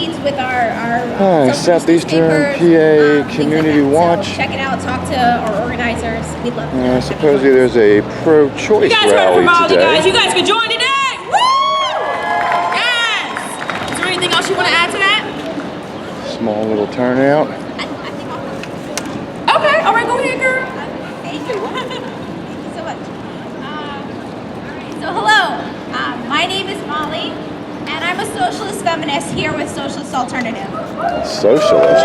feeds with our Southeastern PA Community Watch. So check it out. Talk to our organizers. We'd love to. Supposedly there's a pro-choice rally today. You guys can join today. Woo! Yes. Is there anything else you want to add to that? Small little turnout. Okay. All right. Go ahead, girl. Thank you. Thank you so much. So hello. My name is Molly. And I'm a socialist feminist here with Socialist Alternative. Socialist?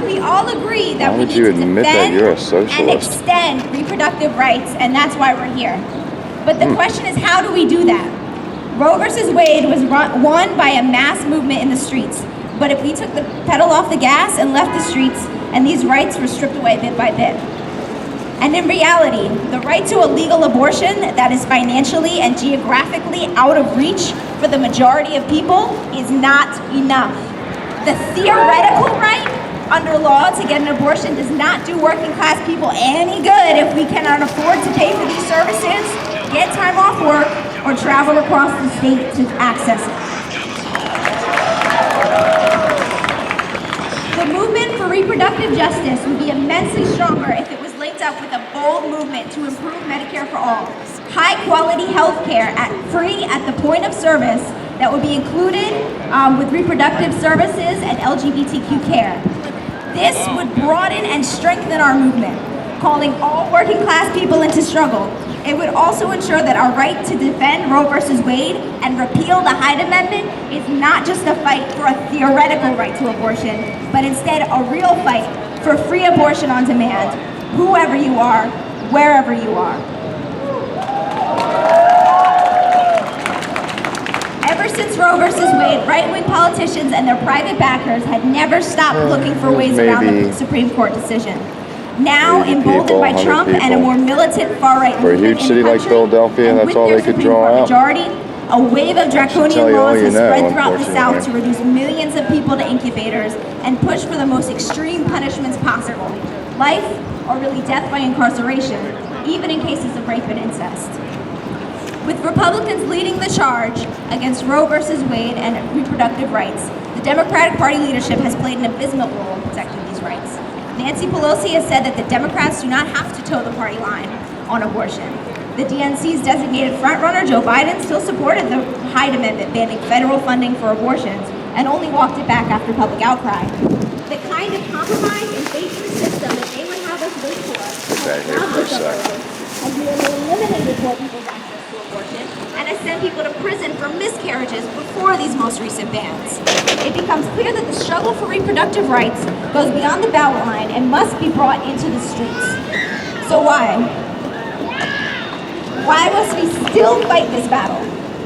We all agree that we need you to admit that defend you're a socialist? and extend reproductive rights, and that's why we're here. But the question is, how do we do that? Roe versus Wade was won by a mass movement in the streets. But if we took the pedal off the gas and left the streets, and these rights were stripped away bit by bit. And in reality, the right to a legal abortion that is financially and geographically out of reach for the majority of people is not enough. The theoretical right under law to get an abortion does not do working class people any good if we cannot afford to pay for these services, get time off work, or travel across the state to access it. The movement for reproductive justice would be immensely stronger if it was linked up with a bold movement to improve Medicare for all. High-quality health care free at the point of service that would be included with reproductive services and LGBTQ care. This would broaden and strengthen our movement, calling all working class people into struggle. It would also ensure that our right to defend Roe versus Wade and repeal the Hyde Amendment is not just a fight for a theoretical right to abortion, but instead a real fight for free abortion on demand, whoever you are, wherever you are. Ever since Roe versus Wade, right-wing politicians and their private backers had never stopped looking for ways around the Supreme Court decision. Now, emboldened by Trump and a more militant far-right movement for a huge city like Philadelphia, that's all they could draw out. Majority, a wave of draconian laws has spread throughout the South to reduce millions of people to incubators and push for the most extreme punishments possible. Life, or really death by incarceration, even in cases of rape and incest. With Republicans leading the charge against Roe versus Wade and reproductive rights, the Democratic Party leadership has played an abysmal role in protecting these rights. Nancy Pelosi has said that the Democrats do not have to toe the party line on abortion. The DNC's designated frontrunner, Joe Biden, still supported the Hyde Amendment banning federal funding for abortions and only walked it back after public outcry. The kind of compromise and basic system that they would have us wait for has nearly eliminated poor people's access to abortion and has sent people to prison for miscarriages before these most recent bans. It becomes clear that the struggle for reproductive rights goes beyond the ballot line and must be brought into the streets. So why? Why must we still fight this battle?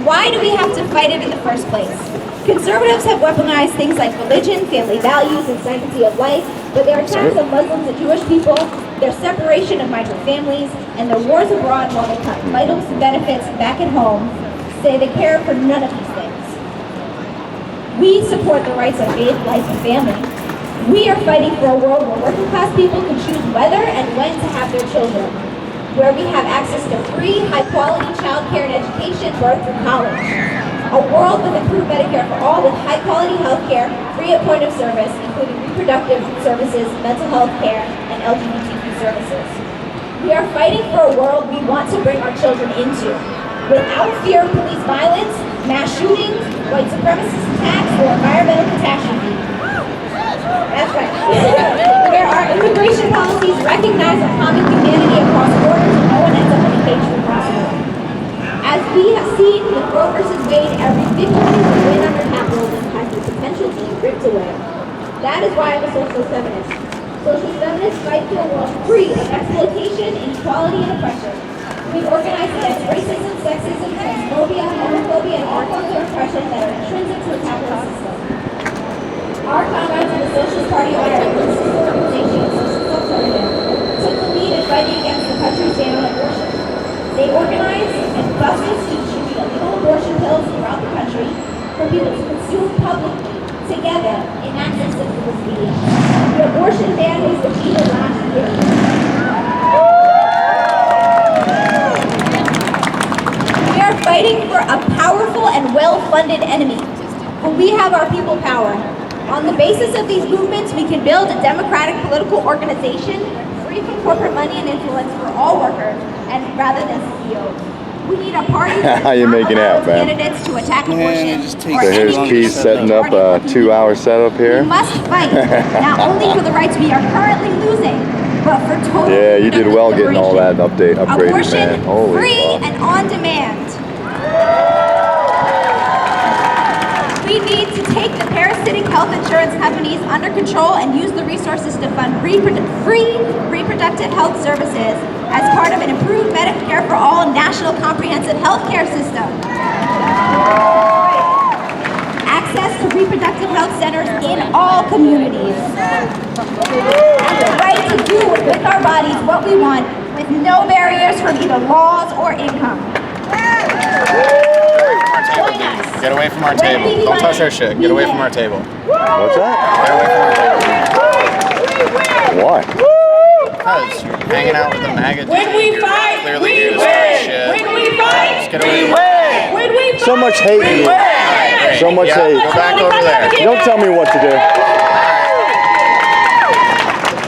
Why do we have to fight it in the first place? Conservatives have weaponized things like religion, family values, and sanctity of life, but their attacks on Muslims and Jewish people, their separation of migrant families, and their wars abroad while they cut vital benefits back at home say they care for none of these things. We support the rights of faith, life, and family. We are fighting for a world where working class people can choose whether and when to have their children, where we have access to free, high-quality child care and education, birth through college. A world with improved Medicare for all, with high-quality health care, free at point of service, including reproductive services, mental health care, and LGBTQ services. We are fighting for a world we want to bring our children into, without fear of police violence, mass shootings, white supremacist attacks, or environmental catastrophe. That's right. Where our immigration policies recognize our common humanity across borders and no one ends up in a cage for possible. As we have seen with Roe versus Wade, every victory is a win under capitalism has the potential to be ripped away. That is why I'm a socialist feminist. Socialist feminists fight for a world free of exploitation, inequality, and oppression. We organize against racism, sexism, transphobia, homophobia, and all forms of oppression that are intrinsic to a capitalist system. Our comrades in the Socialist Party of Ireland, organization Socialist Alternative, took the lead in fighting against the country's ban on abortion. They organized and busted to distribute illegal abortion pills throughout the country for people to consume publicly, together, in access to media. The abortion ban was defeated last year. We are fighting for a powerful and well-funded enemy. but we have our people power. On the basis of these movements, we can build a democratic political organization free from corporate money and influence for all workers, and rather than CEOs. We need a party How you making out, man? candidates to attack abortion. So here's Keith setting up a 2-hour setup here. We must fight, not only for the rights we are currently losing, but for total Yeah, you did well getting all that upgraded, abortion, man. Holy free fuck. and on demand. We need to take the parasitic health insurance companies under control and use the resources to fund free reproductive health services as part of an improved Medicare for All national comprehensive health care system. Access to reproductive health centers in all communities. And the right to do with our bodies what we want with no barriers from either laws or income. Join us. Get away from our table. Don't touch our shit. Get away from our table. What's that? Get away from our table. Why? Because you're hanging out with the MAGA dude. When we fight, Clearly we here to win. start shit. When we fight, Just get away. when we fight, So much hate in you. Great. So much Yeah, hate. Go back over there. Don't tell me what to do.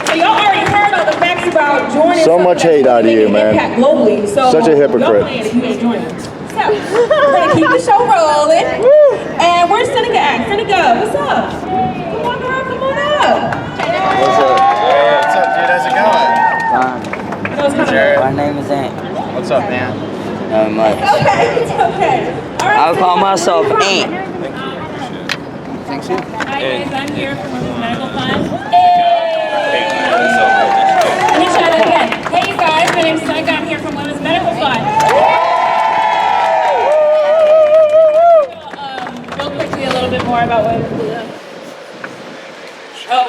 So y'all already heard all the facts about joining. So much hate out of you, man. Impact globally. So Such a hypocrite. y'all playing if you ain't joining. So we're gonna keep the show rolling, and where's Seneca at? Seneca, what's up? Come on, girl, come on up. What's up? Hey, what's up, dude? How's it going? That was kind of Jared. My name is Ant. What's up, man? Not much. okay. It's okay. All right. I call Seneca, myself where you Ant. from? Thanks, you. Hi guys, I'm here from Women's Medical Fund. Let me try that again. Hey you guys, my name's Seneca. I'm here from Women's Medical Fund. Real quickly, a little bit more about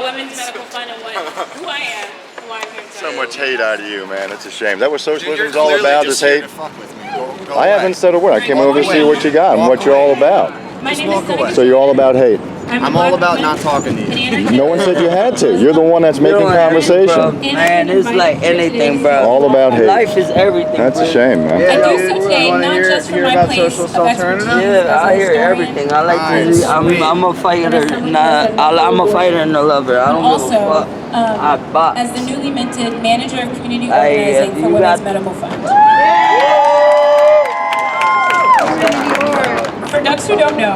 Women's Medical Fund and who I am, who I'm here to So much hate out of you, man. It's a shame. That what Dude, socialism's you're all clearly about, just this here hate? to fuck with me. Go I away. haven't said a word. I came over to see what you got and what you're all about. My name is walk away. Seneca. So you're all about hate. I'm all about not talking to you. No one said you had to. You're the one that's making conversation. Man, it's like anything, bro. All about hate. Life is everything. That's a bro. shame, man. I do so today, not just from my place of expertise. Yeah, I hear everything. I like to. I'm a fighter. I'm a fighter and a lover. I don't give a Also, fuck. I box. as the newly minted manager of community Hey, organizing for you Women's got- Medical Fund. For ducks who don't know,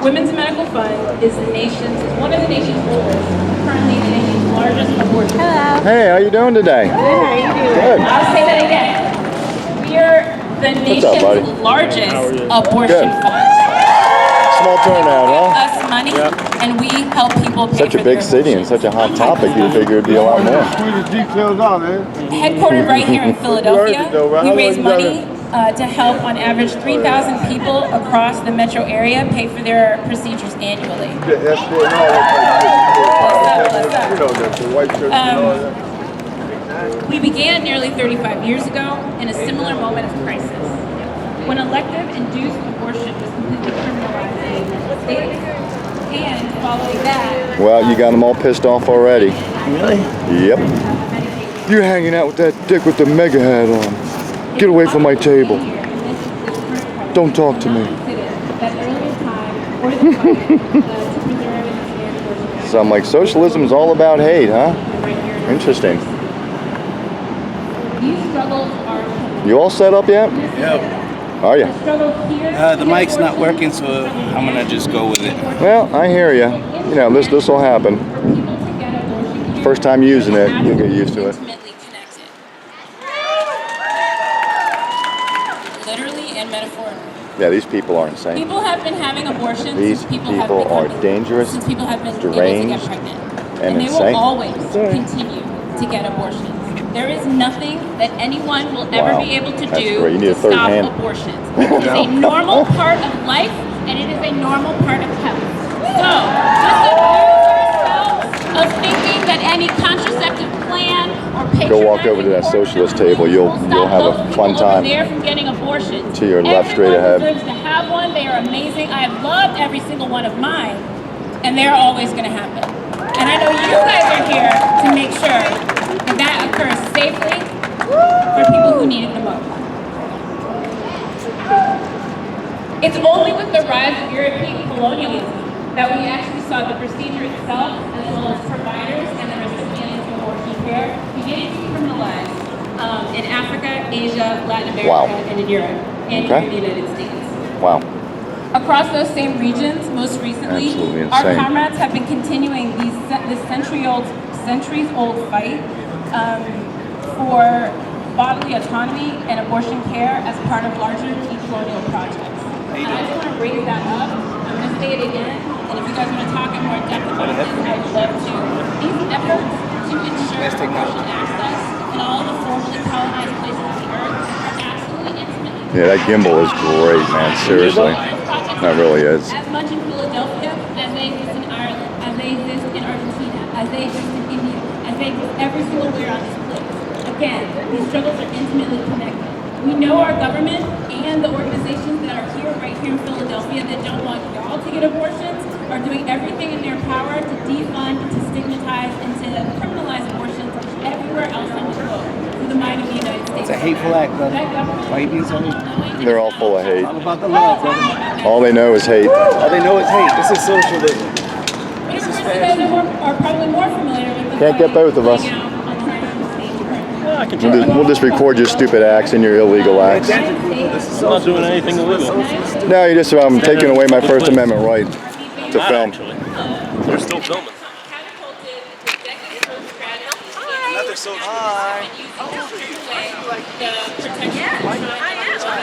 Women's Medical Fund is one of the nation's oldest, currently the nation's largest abortion fund. Hey, how you doing today? Good. I'll say that again. We are the What's up, buddy? nation's largest abortion Good. fund. Small turnout, huh? Us money, and we help people pay Such for a big their city and such a hot topic, you'd figure it'd be a lot more. Headquartered right here in Philadelphia, we raise money to help on average 3,000 people across the metro area pay for their procedures annually. We began nearly 35 years ago in a similar moment of crisis, when elective-induced abortion was completely criminalized in the States, and following that, Well, you got them all pissed off already. Really? Yep. You're hanging out with that dick with the mega hat on. Get away from my table. Don't talk to me. So I'm like, socialism is all about hate, huh? Interesting. These struggles are You all set up yet? Yep. Are you? struggles here. The mic's not working, so I'm gonna just go with it. Well, I hear you. You know, this will happen. First time using it, you'll get used to it. Intimately connected. Literally and metaphorically. Yeah, these people are insane. People have been having abortions These since people have people are become- dangerous, since people have been deranged, able to get pregnant. and they insane. will always continue to get abortions. There is nothing that anyone will ever Wow, be able to that's do great. You need to a third stop hand. abortions. It is a normal part of life, and it is a normal part of health. So, disabuse yourselves of thinking that any contraceptive plan or Go walk over to that socialist table. You'll have a fun time. There from getting abortions. To your left, straight ahead. Everyone deserves to have one. They are amazing. I have loved every single one of mine, and they're always going to happen. And I know you guys are here to make sure that that occurs safely for people who need it the most. It's only with the rise of European colonialism that we actually saw the procedure itself, as well as providers and the recipients of abortion care, beginning to be criminalized in Africa, Asia, Latin America, Wow. and in Europe, and Okay. here in the United States. Wow. Across those same regions, most recently, Absolutely our insane. comrades have been continuing this centuries-old fight for bodily autonomy and abortion care as part of larger decolonial projects. And I just want to raise that up. I'm going to say it again, and if you guys want to talk in more depth about this, I'd love to. These efforts to ensure abortion access in all the formerly colonized places of the earth are absolutely intimately. Yeah, that gimbal is great, man. Seriously. That really is. As much in Philadelphia as they exist in Ireland, as they exist in Argentina, as they exist in India, as they exist everywhere on this place. Again, these struggles are intimately connected. We know our government and the organizations that are here, right here in Philadelphia, that don't want y'all to get abortions, are doing everything in their power to defund, to stigmatize, and to criminalize abortions everywhere else on the globe through the might of the United States. It's a hateful act, brother. Why you being so hateful? They're all full of hate. All about the love, brother. All they know is hate. All they know is hate. This is socialism. But of course, you guys are probably more familiar with the Can't get both of us. We'll just record your stupid acts and your illegal acts. This is I'm not doing anything illegal. No, you're just taking away my First Amendment right to Not film. actually. They're still filming. another social.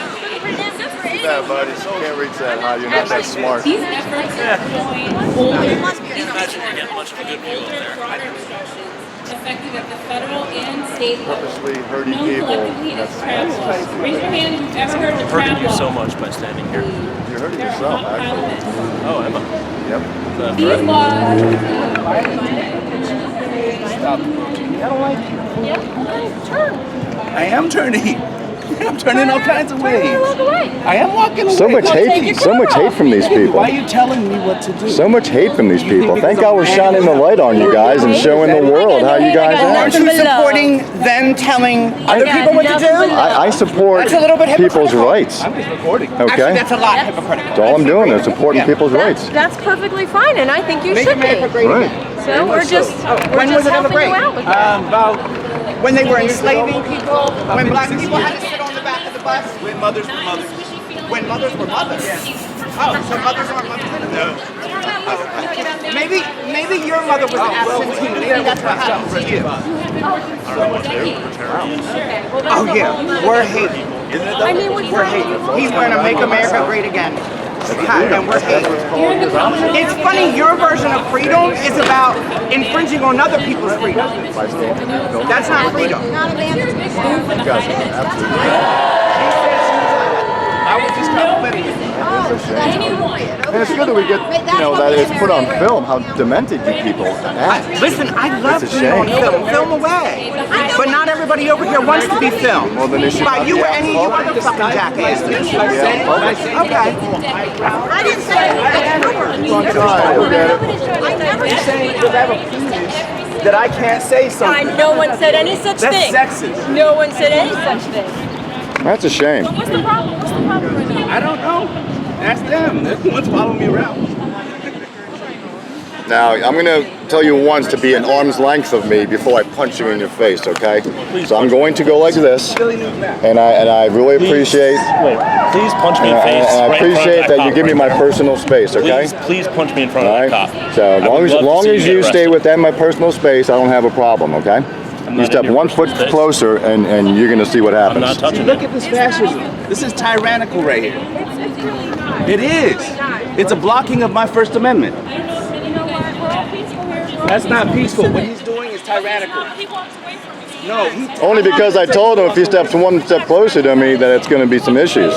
Yeah, buddy. Can't reach that high. You're not that smart. These efforts are going older. Imagine you get much of a good view up there. Broader instructions effective at the federal and state level. Purposely hurting Known people. collectively as trap laws. Raise your hand if you've ever heard of I'm trap hurting you law. so much by standing here. You're hurting They're a yourself, hot pile of actually. it. Oh, Emma. Yep. These laws. Stop. I don't like you. Turn. I am turning. I'm turning all kinds of ways. I am walking away. So much hate. So much hate from these people. Why are you telling me what to do? So much hate from these people. Thank God we're shining the light on you guys and showing the world how you guys Aren't act. you supporting them telling other people what to do? I support That's a little bit people's hypocritical. rights. I'm just recording. Actually, Okay? that's a lot hypocritical. That's all I'm doing is supporting people's rights. That's perfectly fine, and I think you Make should America be. great Right. again. So we're just When was it ever helping great? you out with that. About When they were enslaving people, when black people had to sit on the back of the bus, when mothers were mothers. when mothers were mothers. Oh, so mothers aren't mothers anymore? Maybe your mother was an absentee. Maybe that's what happened to you. Oh yeah, we're hating. I mean, We're hating. He's going to make America great again. And we're hating. It's funny, your version of freedom is about infringing on other people's freedom. That's not freedom. I was just complimenting you. And it's good that we get, that it's put on film how demented you people act. Listen, I love It's a being on shame. film. Film away. But not everybody over here wants to be filmed. Well, then they should By not you be or out any of you public. other fucking jackasses. Okay. I didn't say You're saying because I have a penis that I can't say something. No one said any such That's thing. sexist. No one said any such thing. That's a shame. What's the problem? What's the problem right now? I don't know. Ask them. They're the ones following me around. Now, I'm going to tell you once to be an arm's length of me before I punch you in your face, okay? So I'm going to go like this, and I really appreciate Please punch me in the face. and I right in front of appreciate that you cop give me right my there. personal space, okay? Please punch me in front All of right. that cop. So I would as love to long see as get you stay arrested. within my personal space, I don't have a problem, okay? I'm You not step in your one foot personal space. closer, and you're going to see what I'm not happens. touching Look it. at this fascism. This is tyrannical right here. It is. It's a blocking of my First Amendment. That's not peaceful. What he's doing is tyrannical. No, he Only because I told him if he steps one step closer to me that it's going to be some issues.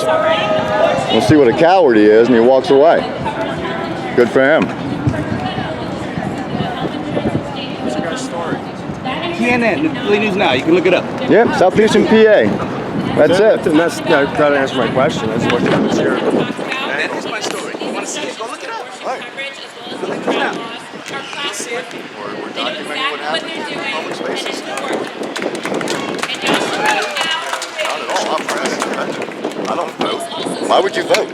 We'll see what a coward he is, and he walks away. Good for him. CNN, Philly News Now. You can look it up. Yep, Southeastern PA. That's it. And that's that answers my question. That's what it's here. That is my story. You want to see it? Go look it up. Philly News Now. We're documenting what happens in public spaces. And y'all should know how. Not at all. I'm for asking. I don't vote. Why would you vote?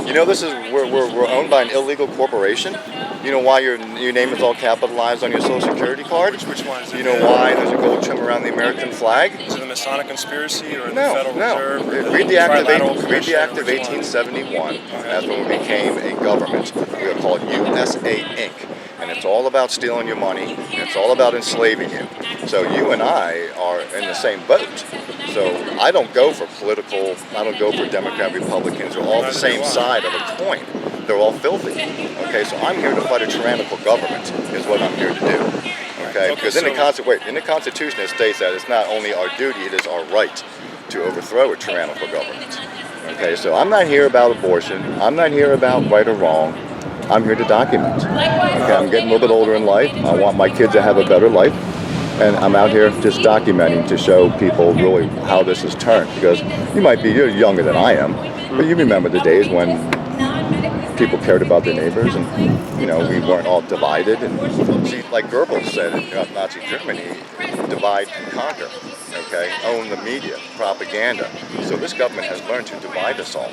You know, this is we're owned by an illegal corporation. You know why your name is all capitalized on your Social Security card? Which one is it? You know why there's a gold trim around the American flag? Is it the Masonic conspiracy or the No, Federal no. Reserve? Or Read the Act of Trilateral 1871. That's when we became a government. We are called USA Inc. And it's all about stealing your money. And it's all about enslaving you. So you and I are in the same boat. So I don't go for political. I don't go for Democrat, Republicans. They're all the same side of a coin. They're all filthy. Okay, so I'm here to fight a tyrannical government. Is what I'm here to do. Okay, because in the Constitution it states that it's not only our duty, it is our right to overthrow a tyrannical government. Okay, so I'm not here about abortion. I'm not here about right or wrong. I'm here to document. Okay, I'm getting a little bit older in life. I want my kids to have a better life. And I'm out here just documenting to show people really how this has turned. Because you're younger than I am, but you remember the days when people cared about their neighbors and, you know, we weren't all divided. And see, like Goebbels said in Nazi Germany, divide and conquer, okay? Own the media, propaganda. So this government has learned to divide us all.